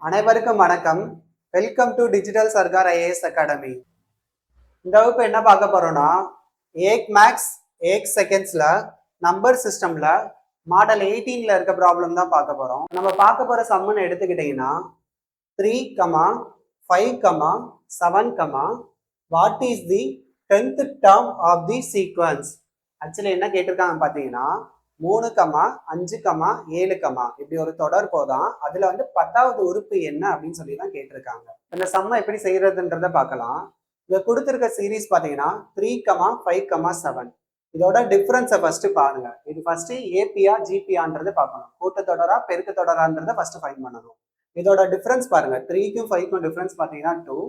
அனைவருக்கும் வணக்கம். Welcome to digital Sarkar IAS academy. இந்த வகுப்பு என்ன பார்க்க போறோம்னா, ஏக் மேக்ஸ் ஏக் செகண்ட்ஸ்ல நம்பர் சிஸ்டம்ல மாடல் 18ல இருக்க ப்ராப்ளம் தான் பார்க்க போறோம். நம்ம பார்க்க போற சம்முன்னு எடுத்துக்கிட்டீங்கன்னா 3, 5, 7, what is the 10th term of the sequence. Actually என்ன கேட்டிருக்காங்க பார்த்தீங்கன்னா 3, 5, 7 இப்படி ஒரு தொடர் போதான். அதுல வந்து 10வது உறுப்பு என்ன அப்படின்னு சொல்லி தான் கேட்டிருக்காங்க. இந்த சம்மை எப்படி செய்யறதுன்றத பார்க்கலாம். இங்க கொடுத்திருக்க சீரீஸ் பாத்தீங்கன்னா 3, 5, 7. இதோட டிஃபரன்ஸை ஃபர்ஸ்ட் பாருங்க. இது ஃபர்ஸ்ட் ஏபியா ஜிபியான்றது பார்க்கணும். கூட்டத்தொடரா பெருக்கு தொடரான்றதை ஃபர்ஸ்ட் ஃபைண்ட் பண்ணணும். இதோட டிஃபரன்ஸ் பாருங்க. 3க்கும் 5க்கும் டிஃபரன்ஸ் பாத்தீங்கன்னா 2,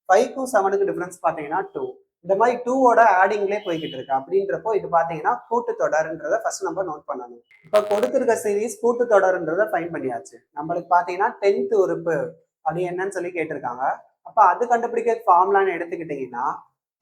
5க்கும் 7க்கு டிஃபரன்ஸ் பாத்தீங்கன்னா 2. இந்த மாதிரி 2ஓட ஆடிங்லேயே போய்கிட்டு இருக்கு. அப்படின்றப்போ இது பாத்தீங்கன்னா கூட்டுத்தொடர்ன்றதை ஃபர்ஸ்ட் நம்ம நோட் பண்ணணும். இப்ப கொடுத்திருக்க சீரீஸ் கூட்டுத்தொடர்ன்றதை ஃபைண்ட் பண்ணியாச்சு. நம்மளுக்கு பாத்தீங்கன்னா 10th உறுப்பு அது என்னன்னு சொல்லி கேட்டிருக்காங்க. அப்ப அது கண்டுபிடிக்க ஃபார்முலான்னு எடுத்துக்கிட்டீங்கன்னா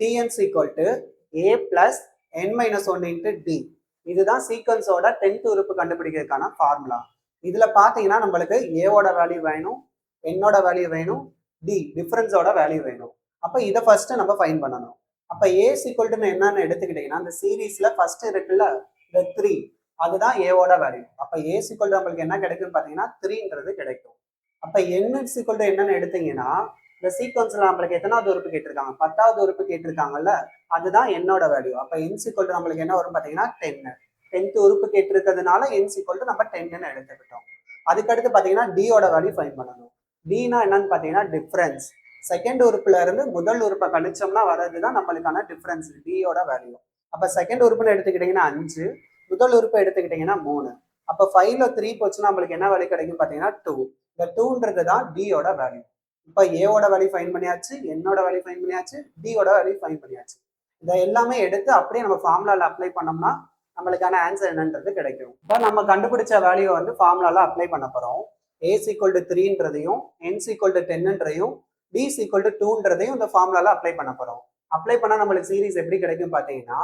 tn = a plus n - 1 × d. இதுதான் சீக்வன்ஸோட 10th உறுப்பு கண்டுபிடிக்கிறதுக்கான ஃபார்முலா. இதுல பாத்தீங்கன்னா நம்மளுக்கு ஏவோட வேல்யூ வேணும், என்னோட வேல்யூ வேணும், டி டிஃபரன்ஸோட வேல்யூ வேணும். அப்ப இதை ஃபர்ஸ்ட் நம்ம ஃபைண்ட் பண்ணணும். அப்ப a = என்னன்னு எடுத்துக்கிட்டீங்கன்னா இந்த சீரீஸ்ல ஃபர்ஸ்ட் இருக்குல்ல இந்த 3, அதுதான் ஏவோட வேல்யூ. அப்ப a = நம்மளுக்கு என்ன கிடைக்கும்னு பாத்தீங்கன்னா 3ன்றது கிடைக்கும். அப்ப n = என்னன்னு எடுத்தீங்கன்னா இந்த சீக்வன்ஸ்ல நம்மளுக்கு எத்தனாவது உறுப்பு கேட்டிருக்காங்க, 10வது உறுப்பு கேட்டிருக்காங்கல்ல, அதுதான் என்னோட வேல்யூ. அப்ப n = நம்மளுக்கு என்ன வரும் பாத்தீங்கன்னா 10. 10th உறுப்பு கேட்டிருக்கிறதுனால n = நம்ம 10ன்னு எடுத்துக்கிட்டோம். அதுக்கடுத்து பாத்தீங்கன்னா டியோட வேல்யூ ஃபைண்ட் பண்ணணும். டினா என்னன்னு பாத்தீங்கன்னா டிஃபரன்ஸ். செகண்ட் உறுப்புல இருந்து முதல் உறுப்பை கழிச்சோம்னா வர்றதுதான் நம்மளுக்கான டிஃபரன்ஸ், டியோட வேல்யூ. அப்ப செகண்ட் உறுப்புன்னு எடுத்துக்கிட்டீங்கன்னா 5, முதல் உறுப்பு எடுத்துக்கிட்டீங்கன்னா 3. அப்ப 5ல 3 போச்சுன்னா நம்மளுக்கு என்ன வேல்யூ கிடைக்கும் பாத்தீங்கன்னா 2. இந்த 2ன்றது தான் டியோட வேல்யூ. இப்ப ஏவோட வேல்யூ ஃபைண்ட் பண்ணியாச்சு, என்னோட வேல்யூ ஃபைண்ட் பண்ணியாச்சு, டியோட வேல்யூ ஃபைண்ட் பண்ணியாச்சு. இதை எல்லாமே எடுத்து அப்படியே நம்ம ஃபார்முலால அப்ளை பண்ணோம்னா நம்மளுக்கான ஆன்சர் என்னன்றது கிடைக்கும். இப்போ நம்ம கண்டுபிடிச்ச வேல்யூ வந்து ஃபார்முலால அப்ளை பண்ண போறோம். a = 3ன்றதையும் n = 10ன்றதையும் d = 2ன்றதையும் இந்த ஃபார்முலால அப்ளை பண்ண போறோம். அப்ளை பண்ணா நம்மளுக்கு சீரீஸ் எப்படி கிடைக்கும் பாத்தீங்கன்னா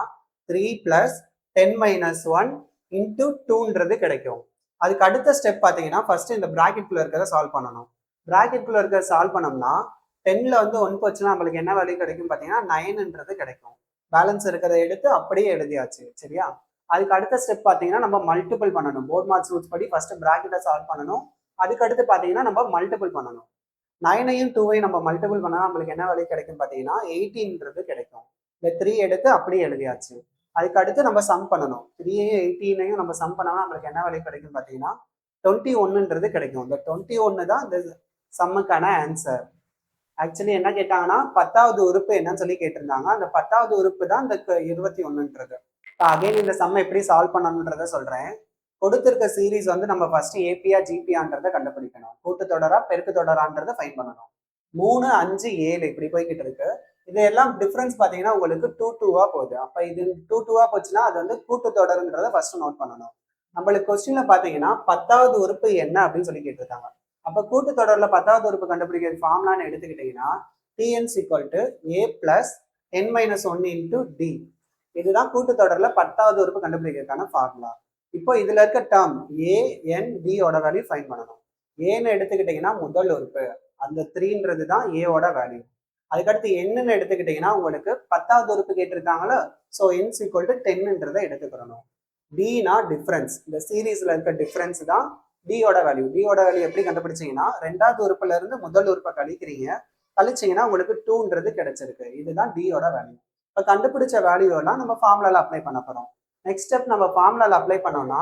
3 + 10 - 1 × 2ன்றது கிடைக்கும். அதுக்கு அடுத்த ஸ்டெப் பாத்தீங்கன்னா ஃபர்ஸ்ட் இந்த பிராக்கெட்குள்ள இருக்கிறத சால்வ் பண்ணணும். பிராக்கெட்குள்ள இருக்கிறத சால்வ் பண்ணோம்னா 10ல வந்து 1 போச்சுன்னா நம்மளுக்கு என்ன வேல்யூ கிடைக்கும் பாத்தீங்கன்னா 9ன்றது கிடைக்கும். பேலன்ஸ் இருக்கிறத எடுத்து அப்படியே எழுதியாச்சு. சரியா? அதுக்கு அடுத்த ஸ்டெப் பாத்தீங்கன்னா நம்ம மல்டிபிள் பண்ணணும். போர்ட் மார்க்ஸ் ரூல்ஸ் படி ஃபர்ஸ்ட் பிராக்கெட்டை சால்வ் பண்ணணும். அதுக்கு அடுத்து பாத்தீங்கன்னா நம்ம மல்டிபிள் பண்ணணும். 9ஐயும் 2ஐயும் நம்ம மல்டிபிள் பண்ணா நம்மளுக்கு என்ன வேல்யூ கிடைக்கும் பாத்தீங்கன்னா 18ன்றது கிடைக்கும். இந்த 3 எடுத்து அப்படியே எழுதியாச்சு. அதுக்கு அடுத்து நம்ம சம் பண்ணணும். 3ஐயும் 18ஐயும் நம்ம சம் பண்ணா நம்மளுக்கு என்ன வேல்யூ கிடைக்கும் பாத்தீங்கன்னா 21ன்றது கிடைக்கும். இந்த 21 தான் இந்த சம்முக்கான ஆன்சர். ஆக்சுவலி என்ன கேட்டாங்கன்னா 10வது உறுப்பு என்னன்னு சொல்லி கேட்டிருந்தாங்க. அந்த 10வது உறுப்பு தான் இந்த 21ன்றது. அகைன் இந்த சம் எப்படி சால்வ் பண்ணணுன்றத சொல்றேன். கொடுத்திருக்க சீரீஸ் வந்து நம்ம ஃபர்ஸ்ட் ஏபியா ஜிபியான்றதை கண்டுபிடிக்கணும். கூட்டுத்தொடரா பெருக்கு தொடரான்றதை ஃபைண்ட் பண்ணணும். 3, 5, 7 இப்படி போய்கிட்டு இருக்கு. இது எல்லாம் டிஃபரன்ஸ் பாத்தீங்கன்னா உங்களுக்கு 2, 2வா போகுது. அப்ப இது 2, 2வா போச்சுன்னா அது வந்து கூட்டுத்தொடர்ன்றதை ஃபர்ஸ்ட் நோட் பண்ணணும். நம்மளுக்கு கொஸ்டின்ல பாத்தீங்கன்னா 10வது உறுப்பு என்ன அப்படின்னு சொல்லி கேட்டிருக்காங்க. அப்ப கூட்டுத்தொடர்ல 10வது உறுப்பு கண்டுபிடிக்கிற ஃபார்முலான்னு எடுத்துக்கிட்டீங்கன்னா tn = a plus n - 1 × d. இதுதான் கூட்டுத்தொடர்ல 10வது உறுப்பு கண்டுபிடிக்கிறதுக்கான ஃபார்முலா. இப்போ இதுல இருக்க டேர்ம் a n d ஓட வேல்யூ ஃபைண்ட் பண்ணணும். ஏன்னு எடுத்துக்கிட்டீங்கன்னா முதல் உறுப்பு, அந்த 3ன்றது தான் a ஓட வேல்யூ. அதுக்கடுத்து என்னன்னு எடுத்துக்கிட்டீங்கன்னா உங்களுக்கு 10வது உறுப்பு கேட்டிருக்காங்களா, ஸோ n = 10ன்றதை எடுத்துக்கிறணும். dனா டிஃபரன்ஸ். இந்த சீரீஸ்ல இருக்க டிஃபரன்ஸ் தான் டியோட வேல்யூ. டியோட வேல்யூ எப்படி கண்டுபிடிச்சீங்கன்னா 2வது உறுப்புல இருந்து முதல் உறுப்பை கழிக்கிறீங்க. கழிச்சீங்கன்னா உங்களுக்கு 2ன்றது கிடைச்சிருக்கு. இதுதான் டியோட வேல்யூ. இப்போ கண்டுபிடிச்ச வேல்யூ எல்லாம் நம்ம ஃபார்முலால அப்ளை பண்ண போறோம். நெக்ஸ்ட் ஸ்டெப் நம்ம ஃபார்முலால அப்ளை பண்ணோம்னா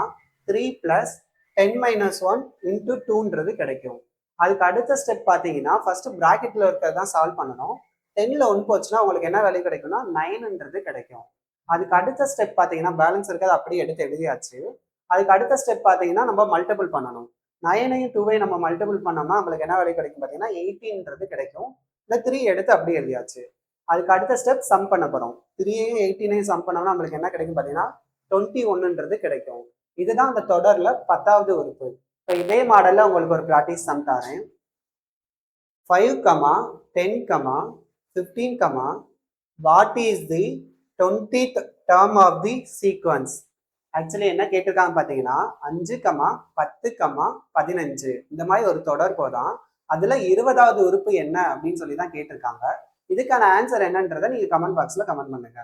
3 + 10 - 1 × 2ன்றது கிடைக்கும். அதுக்கு அடுத்த ஸ்டெப் பாத்தீங்கன்னா ஃபர்ஸ்ட் பிராக்கெட்ல இருக்கிறதான் சால்வ் பண்ணணும். 10ல 1 போச்சுன்னா உங்களுக்கு என்ன வேல்யூ கிடைக்கும்னா 9ன்றது கிடைக்கும். அதுக்கு அடுத்த ஸ்டெப் பாத்தீங்கன்னா பேலன்ஸ் இருக்கிறத அப்படியே எடுத்து எழுதியாச்சு. அதுக்கு அடுத்த ஸ்டெப் பாத்தீங்கன்னா நம்ம மல்டிபிள் பண்ணணும். 9ஐயும் 2ஐயும் நம்ம மல்டிபிள் பண்ணோம்னா நம்மளுக்கு என்ன வேல்யூ கிடைக்கும் பாத்தீங்கன்னா 18ன்றது கிடைக்கும். இந்த 3 எடுத்து அப்படியே எழுதியாச்சு. அதுக்கு அடுத்த ஸ்டெப் சம் பண்ண போறோம். 3ஐயும் 18ஐயும் சம் பண்ணோம்னா நம்மளுக்கு என்ன கிடைக்கும் பாத்தீங்கன்னா 21ன்றது கிடைக்கும். இதுதான் அந்த தொடர்ல 10வது உறுப்பு. இப்போ இதே மாடல்ல உங்களுக்கு ஒரு பிராக்டிஸ் சம் தரேன். 5, 10, 15, what is the 20th term of the sequence. Actually என்ன கேட்டிருக்காங்க பாத்தீங்கன்னா 5, 10, 15 இந்த மாதிரி ஒரு தொடர் போதான். அதுல 20வது உறுப்பு என்ன அப்படின்னு சொல்லி தான் கேட்டிருக்காங்க. இதுக்கான ஆன்சர் என்னன்றதை நீங்க கமெண்ட் பாக்ஸ்ல கமெண்ட் பண்ணுங்க.